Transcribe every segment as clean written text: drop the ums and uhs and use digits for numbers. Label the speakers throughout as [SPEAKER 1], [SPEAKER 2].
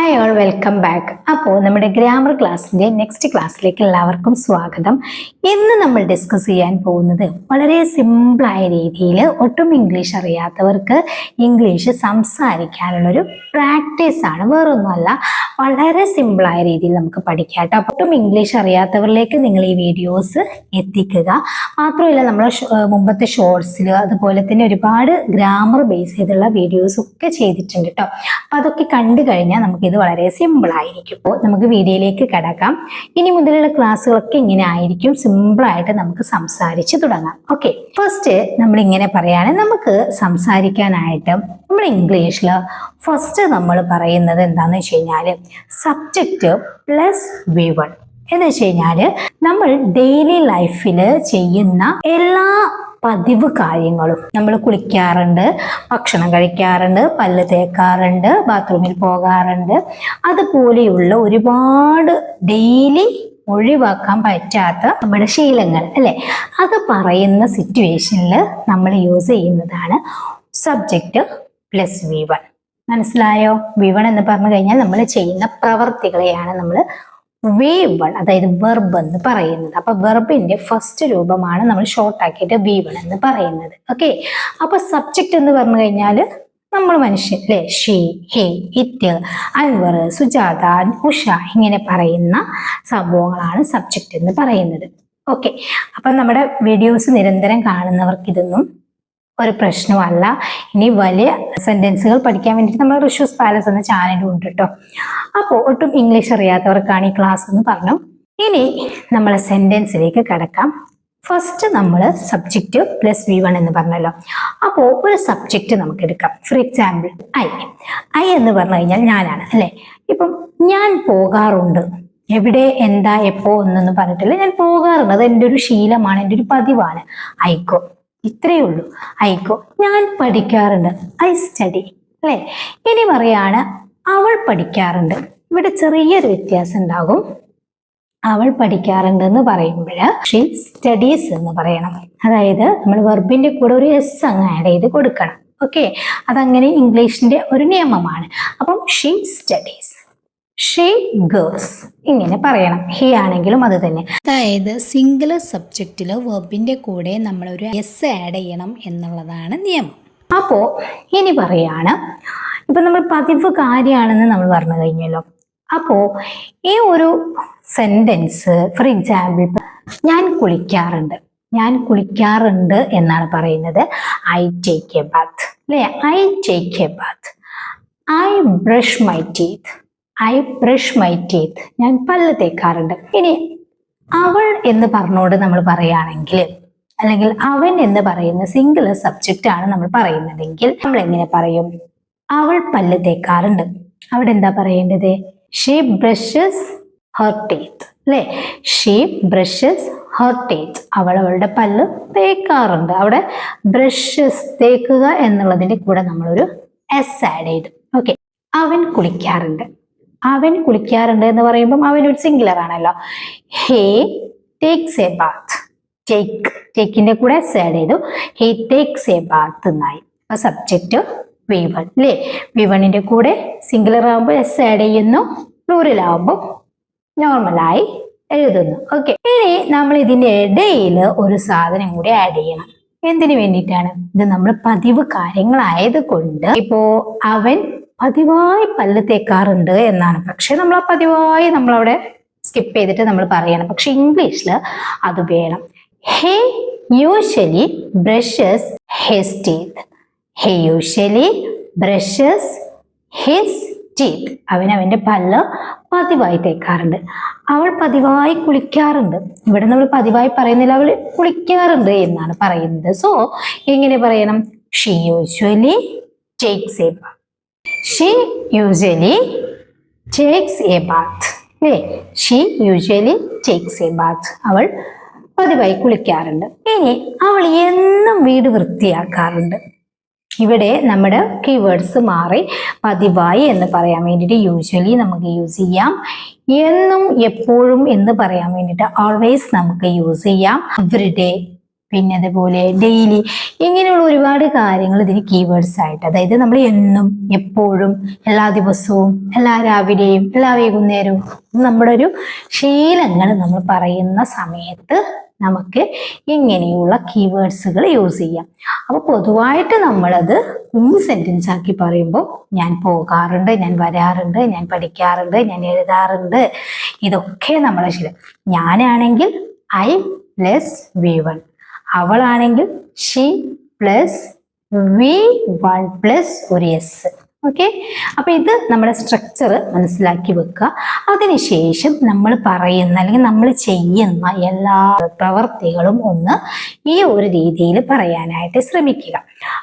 [SPEAKER 1] Hi all, welcome back. അപ്പോൾ നമ്മുടെ grammar ക്ലാസ്സിൻ്റെ നെക്സ്റ്റ് ക്ലാസ്സിലേക്ക് എല്ലാവർക്കും സ്വാഗതം. ഇന്ന് നമ്മൾ ഡിസ്കസ് ചെയ്യാൻ പോകുന്നത് വളരെ സിമ്പിളായ രീതിയിൽ ഒട്ടും ഇംഗ്ലീഷ് അറിയാത്തവർക്ക് ഇംഗ്ലീഷ് സംസാരിക്കാനുള്ളൊരു പ്രാക്ടീസ് ആണ്. വേറൊന്നുമല്ല, വളരെ സിമ്പിളായ രീതിയിൽ നമുക്ക് പഠിക്കാം കേട്ടോ. ഒട്ടും ഇംഗ്ലീഷ് അറിയാത്തവരിലേക്ക് നിങ്ങൾ ഈ വീഡിയോസ് എത്തിക്കുക. മാത്രമല്ല, നമ്മൾ മുമ്പത്തെ ഷോർട്സിൽ അതുപോലെ തന്നെ ഒരുപാട് ഗ്രാമർ ബേസ് ചെയ്തുള്ള വീഡിയോസ് ഒക്കെ ചെയ്തിട്ടുണ്ട് കേട്ടോ. അപ്പം അതൊക്കെ കണ്ടു കഴിഞ്ഞാൽ നമുക്കിത് വളരെ സിമ്പിൾ ആയിരിക്കും. അപ്പോൾ നമുക്ക് വീഡിയോയിലേക്ക് കടക്കാം. ഇനി മുതലുള്ള ക്ലാസ്സുകളൊക്കെ ഇങ്ങനെ ആയിരിക്കും, സിമ്പിളായിട്ട് നമുക്ക് സംസാരിച്ച് തുടങ്ങാം. ഓക്കെ, ഫസ്റ്റ് നമ്മൾ ഇങ്ങനെ പറയാണ്, നമുക്ക് സംസാരിക്കാനായിട്ട് നമ്മൾ ഇംഗ്ലീഷിൽ ഫസ്റ്റ് നമ്മൾ പറയുന്നത് എന്താണെന്ന് വെച്ച് കഴിഞ്ഞാൽ സബ്ജക്റ്റ് പ്ലസ് V1 എന്ന് വെച്ച് കഴിഞ്ഞാൽ നമ്മൾ ഡെയിലി ലൈഫിൽ ചെയ്യുന്ന എല്ലാ പതിവ് കാര്യങ്ങളും, നമ്മൾ കുളിക്കാറുണ്ട്, ഭക്ഷണം കഴിക്കാറുണ്ട്, പല്ല് തേക്കാറുണ്ട്, ബാത്റൂമിൽ പോകാറുണ്ട്, അതുപോലെയുള്ള ഒരുപാട് ഡെയിലി ഒഴിവാക്കാൻ പറ്റാത്ത നമ്മുടെ ശീലങ്ങൾ അല്ലെ, അത് പറയുന്ന സിറ്റുവേഷനിൽ നമ്മൾ യൂസ് ചെയ്യുന്നതാണ് സബ്ജക്റ്റ് പ്ലസ് V1. മനസ്സിലായോ? V1 എന്ന് പറഞ്ഞു കഴിഞ്ഞാൽ നമ്മൾ ചെയ്യുന്ന പ്രവർത്തികളെയാണ് നമ്മൾ V1, അതായത് വെർബ് എന്ന് പറയുന്നത്. അപ്പൊ വെർബിന്റെ ഫസ്റ്റ് രൂപമാണ് നമ്മൾ ഷോർട്ട് ആക്കിയിട്ട് V1 എന്ന് പറയുന്നത്. ഓക്കെ, അപ്പൊ സബ്ജക്റ്റ് എന്ന് പറഞ്ഞു കഴിഞ്ഞാൽ നമ്മൾ മനുഷ്യൻ അല്ലെ, she, he, it, Anwar, Sujatha, Usha ഇങ്ങനെ പറയുന്ന സംഭവങ്ങളാണ് സബ്ജക്റ്റ് എന്ന് പറയുന്നത്. ഓക്കെ, അപ്പൊ നമ്മുടെ വീഡിയോസ് നിരന്തരം കാണുന്നവർക്ക് ഇതൊന്നും ഒരു പ്രശ്നമല്ല. ഇനി വലിയ സെന്റൻസുകൾ പഠിക്കാൻ വേണ്ടിയിട്ട് നമ്മൾ റിഷ്യൂസ് പാലസ് എന്ന ചാനലും ഉണ്ട് കേട്ടോ. അപ്പോൾ ഒട്ടും ഇംഗ്ലീഷ് അറിയാത്തവർക്കാണ് ഈ ക്ലാസ് എന്ന് പറഞ്ഞു. ഇനി നമ്മളെ സെന്റൻസിലേക്ക് കടക്കാം. ഫസ്റ്റ് നമ്മൾ സബ്ജക്റ്റ് പ്ലസ് V1 എന്ന് പറഞ്ഞല്ലോ. അപ്പോൾ ഒരു സബ്ജക്റ്റ് നമുക്ക് എടുക്കാം. ഫോർ എക്സാമ്പിൾ ഐ എന്ന് പറഞ്ഞു കഴിഞ്ഞാൽ ഞാനാണ് അല്ലെ. ഇപ്പം ഞാൻ പോകാറുണ്ട്, എവിടെ, എന്താ, എപ്പോ എന്നൊന്നും പറഞ്ഞിട്ടില്ല, ഞാൻ പോകാറുണ്ട്, അത് എൻ്റെ ഒരു ശീലമാണ്, എൻ്റെ ഒരു പതിവാണ്. ഐക്കോ, ഇത്രയേ ഉള്ളൂ. ഐക്കോ. ഞാൻ പഠിക്കാറുണ്ട്, ഐ സ്റ്റഡി അല്ലെ. ഇനി പറയാണ് അവൾ പഠിക്കാറുണ്ട്. ഇവിടെ ചെറിയൊരു വ്യത്യാസം ഉണ്ടാകും. അവൾ പഠിക്കാറുണ്ട് എന്ന് പറയുമ്പോൾ ഷീ സ്റ്റഡീസ് എന്ന് പറയണം. അതായത് നമ്മൾ വെർബിന്റെ കൂടെ ഒരു എസ് അങ്ങ് ആഡ് ചെയ്ത് കൊടുക്കണം. ഓക്കെ, അതങ്ങനെ ഇംഗ്ലീഷിന്റെ ഒരു നിയമമാണ്. അപ്പം ഷീ സ്റ്റഡീസ്, ഷീ ഗേൾസ് ഇങ്ങനെ പറയണം. ഹി ആണെങ്കിലും അത് തന്നെ. അതായത് സിംഗുലർ സബ്ജക്റ്റിൽ വെർബിന്റെ കൂടെ നമ്മളൊരു എസ് ആഡ് ചെയ്യണം എന്നുള്ളതാണ് നിയമം. അപ്പോൾ ഇനി പറയാണ്, ഇപ്പൊ നമ്മൾ പതിവ് കാര്യമാണെന്ന് നമ്മൾ പറഞ്ഞു കഴിഞ്ഞല്ലോ. അപ്പോൾ ഈ ഒരു സെന്റൻസ് ഫോർ എക്സാമ്പിൾ, ഞാൻ കുളിക്കാറുണ്ട്, ഞാൻ കുളിക്കാറുണ്ട് എന്നാണ് പറയുന്നത്. ഐ ടേക്ക് എ ബാത്ത് അല്ലെ, I take a bath. I brush my teeth, I brush my teeth, ഞാൻ പല്ല് തേക്കാറുണ്ട്. ഇനി അവൾ എന്ന് പറഞ്ഞുകൊണ്ട് നമ്മൾ പറയുകയാണെങ്കിൽ, അല്ലെങ്കിൽ അവൻ എന്ന് പറയുന്ന സിംഗുലർ സബ്ജക്റ്റ് ആണ് നമ്മൾ പറയുന്നതെങ്കിൽ നമ്മൾ എങ്ങനെ പറയും? അവൾ പല്ല് തേക്കാറുണ്ട്. അവിടെ എന്താ പറയേണ്ടത്? ഷീ ബ്രഷസ് ഹെർ ടീത്ത് അല്ലെ. She brushes her teeth. അവൾ അവളുടെ പല്ല് തേക്കാറുണ്ട്. അവിടെ ബ്രഷസ്, തേക്കുക എന്നുള്ളതിന്റെ കൂടെ നമ്മളൊരു എസ് ആഡ് ചെയ്തു. ഓക്കെ, അവൻ കുളിക്കാറുണ്ട്. അവൻ കുളിക്കാറുണ്ട് എന്ന് പറയുമ്പം അവൻ ഒരു സിംഗുലർ ആണല്ലോ. ഹേ ടേക്സ് എ ബാത്ത്. ടേക്കിന്റെ കൂടെ എസ് ആഡ് ചെയ്തു. ഹേ ടേക്സ് എ ബാത്ത് എന്നായി. അപ്പൊ സബ്ജക്റ്റ് V1 അല്ലേ. V1ന്റെ കൂടെ സിംഗുലർ ആകുമ്പോൾ എസ് ആഡ് ചെയ്യുന്നു, പ്ലൂറൽ ആകുമ്പോൾ നോർമലായി എഴുതുന്നു. ഓക്കെ, ഇനി നമ്മൾ ഇതിന്റെ ഇടയിൽ ഒരു സാധനം കൂടി ആഡ് ചെയ്യണം. എന്തിനു വേണ്ടിയിട്ടാണ്? ഇത് നമ്മൾ പതിവ് കാര്യങ്ങളായത് കൊണ്ട്. ഇപ്പോ അവൻ പതിവായി പല്ല് തേക്കാറുണ്ട് എന്നാണ്. പക്ഷെ നമ്മൾ ആ പതിവായി നമ്മളവിടെ സ്കിപ്പ് ചെയ്തിട്ട് നമ്മൾ പറയണം. പക്ഷെ ഇംഗ്ലീഷിൽ അത് വേണം. ഹേ യൂഷ്വലി ബ്രഷസ് ഹിസ് ടീത്ത്. ഹേ യൂഷ്വലി ബ്രഷസ് ഹിസ് ടീത്ത്. അവൻ അവന്റെ പല്ല് പതിവായി തേക്കാറുണ്ട്. അവൾ പതിവായി കുളിക്കാറുണ്ട്. ഇവിടെ നമ്മൾ പതിവായി പറയുന്നില്ല, അവൾ കുളിക്കാറുണ്ട് എന്നാണ് പറയുന്നത്. സോ എങ്ങനെ പറയണം? She usually takes a bath. She usually takes a bath. She usually takes a bath. അവൾ പതിവായി കുളിക്കാറുണ്ട്. ഇനി അവൾ എന്നും വീട് വൃത്തിയാക്കാറുണ്ട്. ഇവിടെ നമ്മുടെ കീവേഡ്സ് മാറി പതിവായി എന്ന് പറയാൻ വേണ്ടിയിട്ട് യൂഷ്വലി നമുക്ക് യൂസ് ചെയ്യാം. എന്നും എപ്പോഴും എന്ന് പറയാൻ വേണ്ടിയിട്ട് ഓൾവേസ് നമുക്ക് യൂസ് ചെയ്യാം. എവറി ഡേ, പിന്നെ അതുപോലെ ഡെയിലി, ഇങ്ങനെയുള്ള ഒരുപാട് കാര്യങ്ങൾ ഇതിന് കീവേഡ്സ് ആയിട്ട്, അതായത് നമ്മൾ എന്നും എപ്പോഴും എല്ലാ ദിവസവും എല്ലാ രാവിലെയും എല്ലാ വൈകുന്നേരവും നമ്മുടെ ഒരു ശീലങ്ങൾ നമ്മൾ പറയുന്ന സമയത്ത് നമുക്ക് ഇങ്ങനെയുള്ള കീവേഡ്സുകൾ യൂസ് ചെയ്യാം. അപ്പൊ പൊതുവായിട്ട് നമ്മളത് കുഞ്ഞു സെന്റൻസ് ആക്കി പറയുമ്പോൾ ഞാൻ പോകാറുണ്ട്, ഞാൻ വരാറുണ്ട്, ഞാൻ പഠിക്കാറുണ്ട്, ഞാൻ എഴുതാറുണ്ട്, ഇതൊക്കെ നമ്മുടെ ശീലം. ഞാനാണെങ്കിൽ I plus V1, അവളാണെങ്കിൽ she plus V1 plus ഒരു എസ്. ഓക്കെ, അപ്പൊ ഇത് നമ്മുടെ സ്ട്രക്ചർ മനസ്സിലാക്കി വെക്കുക. അതിനുശേഷം നമ്മൾ പറയുന്ന അല്ലെങ്കിൽ നമ്മൾ ചെയ്യുന്ന എല്ലാ പ്രവർത്തികളും ഒന്ന് ഈ ഒരു രീതിയിൽ പറയാനായിട്ട് ശ്രമിക്കുക.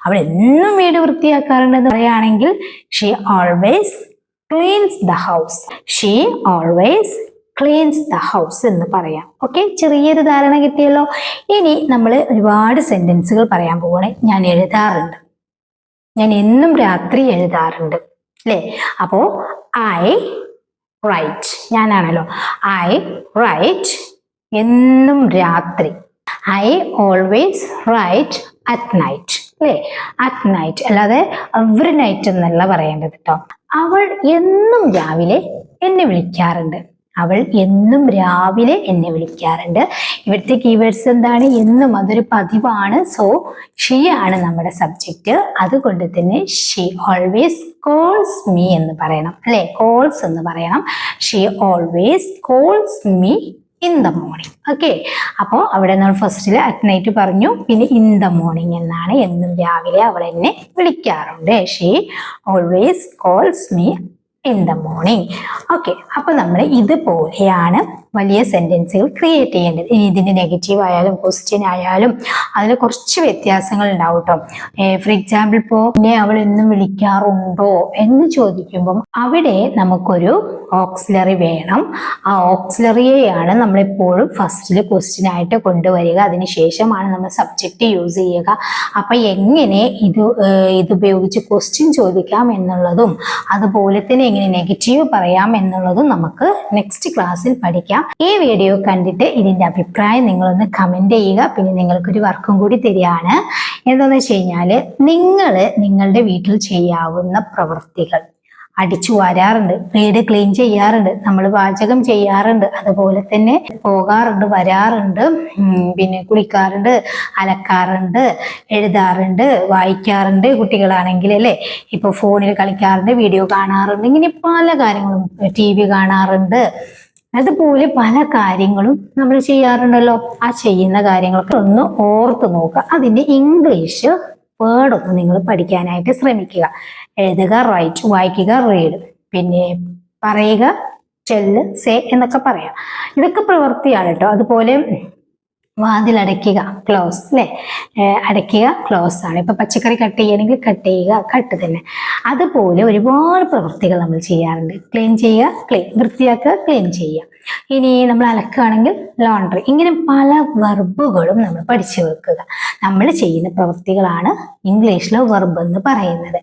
[SPEAKER 1] അവൾ എന്നും വീട് വൃത്തിയാക്കാറുണ്ടെന്ന് പറയുകയാണെങ്കിൽ she always cleanse the house, she always cleanse the house എന്ന് പറയാം. ഓക്കെ, ചെറിയൊരു ധാരണ കിട്ടിയല്ലോ. ഇനി നമ്മൾ ഒരുപാട് സെന്റൻസുകൾ പറയാൻ പോവാണ്. ഞാൻ എഴുതാറുണ്ട്, ഞാൻ എന്നും രാത്രി എഴുതാറുണ്ട്, അല്ലേ? അപ്പോ ഐ റൈറ്റ്, ഞാനാണല്ലോ. ഐ റൈറ്റ് എന്നും രാത്രി. I always write at night, അല്ലേ? അറ്റ് നൈറ്റ്, അല്ലാതെ എവറി നൈറ്റ് എന്നല്ല പറയേണ്ടത് കേട്ടോ. അവൾ എന്നും രാവിലെ എന്നെ വിളിക്കാറുണ്ട്, അവൾ എന്നും രാവിലെ എന്നെ വിളിക്കാറുണ്ട്. ഇവിടുത്തെ കീവേഡ്സ് എന്താണ്? എന്നും, അതൊരു പതിവാണ്. സോ ഷീ ആണ് നമ്മുടെ സബ്ജക്റ്റ്. അതുകൊണ്ട് തന്നെ ഷീ ഓൾവേസ് കോൾസ് മീ എന്ന് പറയണം, അല്ലെ? കോൾസ് എന്ന് പറയണം. She always calls me in the morning. Okay, അപ്പോൾ അവിടെ നമ്മൾ ഫസ്റ്റിൽ അറ്റ് നൈറ്റ് പറഞ്ഞു, പിന്നെ ഇൻ ദ മോർണിംഗ് എന്നാണ്. എന്നും രാവിലെ അവൾ എന്നെ വിളിക്കാറുണ്ട്. She always calls me in the morning. Okay, അപ്പൊ നമ്മൾ ഇതുപോലെയാണ് വലിയ സെന്റൻസുകൾ ക്രിയേറ്റ് ചെയ്യേണ്ടത്. ഇനി ഇതിന്റെ നെഗറ്റീവ് ആയാലും ക്വസ്റ്റ്യൻ ആയാലും അതിൽ കുറച്ച് വ്യത്യാസങ്ങൾ ഉണ്ടാവും കേട്ടോ. ഫോർ എക്സാമ്പിൾ, ഇപ്പോൾ എന്നെ അവൾ എന്നും വിളിക്കാറുണ്ടോ എന്ന് ചോദിക്കുമ്പം അവിടെ നമുക്കൊരു ഓക്സിലറി വേണം. ആ ഓക്സിലറിയെയാണ് നമ്മളെപ്പോഴും ഫസ്റ്റിൽ ക്വസ്റ്റ്യൻ ആയിട്ട് കൊണ്ടുവരിക. അതിനുശേഷമാണ് നമ്മൾ സബ്ജക്റ്റ് യൂസ് ചെയ്യുക. അപ്പൊ എങ്ങനെ ഇതുപയോഗിച്ച് ക്വസ്റ്റ്യൻ ചോദിക്കാം എന്നുള്ളതും അതുപോലെ തന്നെ എങ്ങനെ നെഗറ്റീവ് പറയാം എന്നുള്ളതും നമുക്ക് നെക്സ്റ്റ് ക്ലാസ്സിൽ പഠിക്കാം. ഈ വീഡിയോ കണ്ടിട്ട് ഇതിന്റെ അഭിപ്രായം നിങ്ങളൊന്ന് കമന്റ് ചെയ്യുക. പിന്നെ നിങ്ങൾക്കൊരു വർക്കും കൂടി തരികയാണ്. എന്താണെന്ന് വെച്ച് കഴിഞ്ഞാൽ, നിങ്ങളുടെ വീട്ടിൽ ചെയ്യാവുന്ന പ്രവൃത്തികൾ, അടിച്ചു വാരാറുണ്ട്, വീട് ക്ലീൻ ചെയ്യാറുണ്ട്, നമ്മൾ പാചകം ചെയ്യാറുണ്ട്, അതുപോലെ തന്നെ പോകാറുണ്ട്, വരാറുണ്ട്, പിന്നെ കുളിക്കാറുണ്ട്, അലക്കാറുണ്ട്, എഴുതാറുണ്ട്, വായിക്കാറുണ്ട്, കുട്ടികളാണെങ്കിൽ അല്ലേ, ഇപ്പൊ ഫോണിൽ കളിക്കാറുണ്ട്, വീഡിയോ കാണാറുണ്ട്, ഇങ്ങനെ പല കാര്യങ്ങളും, TV കാണാറുണ്ട്, അതുപോലെ പല കാര്യങ്ങളും നമ്മൾ ചെയ്യാറുണ്ടല്ലോ. ആ ചെയ്യുന്ന കാര്യങ്ങളൊക്കെ ഒന്ന് ഓർത്ത് നോക്കുക. അതിന്റെ ഇംഗ്ലീഷ് വേർഡ് ഒന്ന് നിങ്ങൾ പഠിക്കാനായിട്ട് ശ്രമിക്കുക. എഴുതുക റൈറ്റ്, വായിക്കുക റീഡ്, പിന്നെ പറയുക ചെല്ല് സേ എന്നൊക്കെ പറയാം. ഇതൊക്കെ പ്രവൃത്തിയാണ് കേട്ടോ. അതുപോലെ വാതിൽ അടയ്ക്കുക ക്ലോസ്, അല്ലേ? അടയ്ക്കുക ക്ലോസ് ആണ്. ഇപ്പൊ പച്ചക്കറി കട്ട് ചെയ്യണമെങ്കിൽ കട്ട് ചെയ്യുക, കട്ട് തന്നെ. അതുപോലെ ഒരുപാട് പ്രവൃത്തികൾ നമ്മൾ ചെയ്യാറുണ്ട്. ക്ലീൻ ചെയ്യുക, ക്ലീൻ, വൃത്തിയാക്കുക, ക്ലീൻ ചെയ്യുക. ഇനി നമ്മൾ അലക്കുകയാണെങ്കിൽ ലോണ്ടറി. ഇങ്ങനെ പല വെർബുകളും നമ്മൾ പഠിച്ചു വെക്കുക. നമ്മൾ ചെയ്യുന്ന പ്രവൃത്തികളാണ് ഇംഗ്ലീഷിൽ വെർബ് എന്ന് പറയുന്നത്.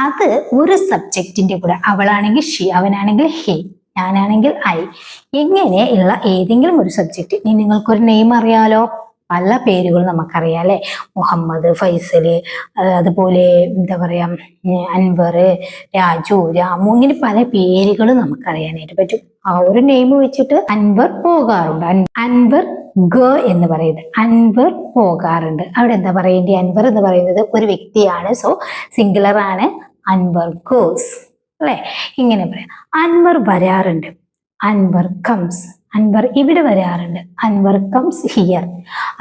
[SPEAKER 1] അത് ഒരു സബ്ജക്റ്റിന്റെ കൂടെ, അവളാണെങ്കിൽ ഷീ, അവനാണെങ്കിൽ ഹി, ഞാനാണെങ്കിൽ ഐ, ഇങ്ങനെ ഉള്ള ഏതെങ്കിലും ഒരു സബ്ജക്റ്റ്. ഇനി നിങ്ങൾക്കൊരു നെയിം അറിയാലോ, പല പേരുകൾ നമുക്കറിയാം, അല്ലെ? മുഹമ്മദ്, ഫൈസല്, അതുപോലെ എന്താ പറയാ, അൻവർ, രാജു, രാമു, ഇങ്ങനെ പല പേരുകളും നമുക്കറിയാനായിട്ട് പറ്റും. ആ ഒരു നെയിം വെച്ചിട്ട് അൻവർ പോകാറുണ്ട്, അൻവർ ഗ എന്ന് പറയുന്നത്, അൻവർ പോകാറുണ്ട്. അവിടെ എന്താ പറയേണ്ടത്? അൻവർ എന്ന് പറയുന്നത് ഒരു വ്യക്തിയാണ്, സോ സിംഗുലർ ആണ്. അൻവർ ഗോസ്, അല്ലെ? ഇങ്ങനെ പറയാം. അൻവർ വരാറുണ്ട്, അൻവർ കംസ്, അൻവർ ഇവിടെ വരാറുണ്ട്, അൻവർ കംസ് ഹിയർ,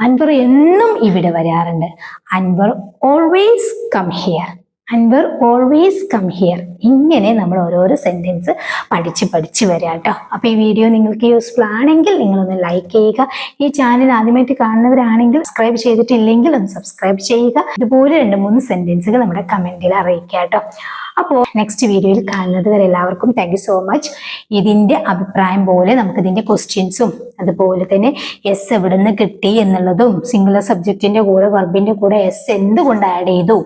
[SPEAKER 1] അൻവർ എന്നും ഇവിടെ വരാറുണ്ട്, Anwar always come here, Anwar always come here. ഇങ്ങനെ നമ്മൾ ഓരോരോ സെന്റൻസ് പഠിച്ച് വരാം കേട്ടോ. അപ്പൊ ഈ വീഡിയോ നിങ്ങൾക്ക് യൂസ്ഫുൾ ആണെങ്കിൽ നിങ്ങളൊന്ന് ലൈക്ക് ചെയ്യുക. ഈ ചാനൽ ആദ്യമായിട്ട് കാണുന്നവരാണെങ്കിൽ സബ്സ്ക്രൈബ് ചെയ്തിട്ടില്ലെങ്കിൽ ഒന്ന് സബ്സ്ക്രൈബ് ചെയ്യുക. ഇതുപോലെ 2-3 സെന്റൻസുകൾ നമ്മുടെ കമന്റിൽ അറിയിക്കുക കേട്ടോ. അപ്പോൾ നെക്സ്റ്റ് വീഡിയോയിൽ കാണുന്നത് വരെ എല്ലാവർക്കും താങ്ക് യു സോ മച്ച്. ഇതിന്റെ അഭിപ്രായം പോലെ നമുക്ക് ഇതിന്റെ ക്വസ്റ്റ്യൻസും അതുപോലെ തന്നെ എസ് എവിടെ നിന്ന് കിട്ടി എന്നുള്ളതും, സിംഗുലർ സബ്ജക്റ്റിന്റെ കൂടെ വെർബിന്റെ കൂടെ എസ് എന്തുകൊണ്ട് ആഡ് ചെയ്തു,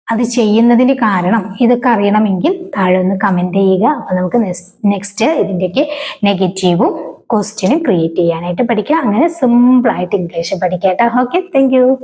[SPEAKER 1] അത് ചെയ്യുന്നതിന് കാരണം, ഇതൊക്കെ അറിയണമെങ്കിൽ താഴെ ഒന്ന് കമന്റ് ചെയ്യുക. അപ്പൊ നമുക്ക് നെക്സ്റ്റ് ഇതിന്റെയൊക്കെ നെഗറ്റീവും ക്വസ്റ്റ്യൻ ക്രിയേറ്റ് ചെയ്യാനായിട്ട് പഠിക്കുക. അങ്ങനെ സിമ്പിൾ ആയിട്ട് ഇംഗ്ലീഷ് പഠിക്കാം കേട്ടോ. Okay, thank you.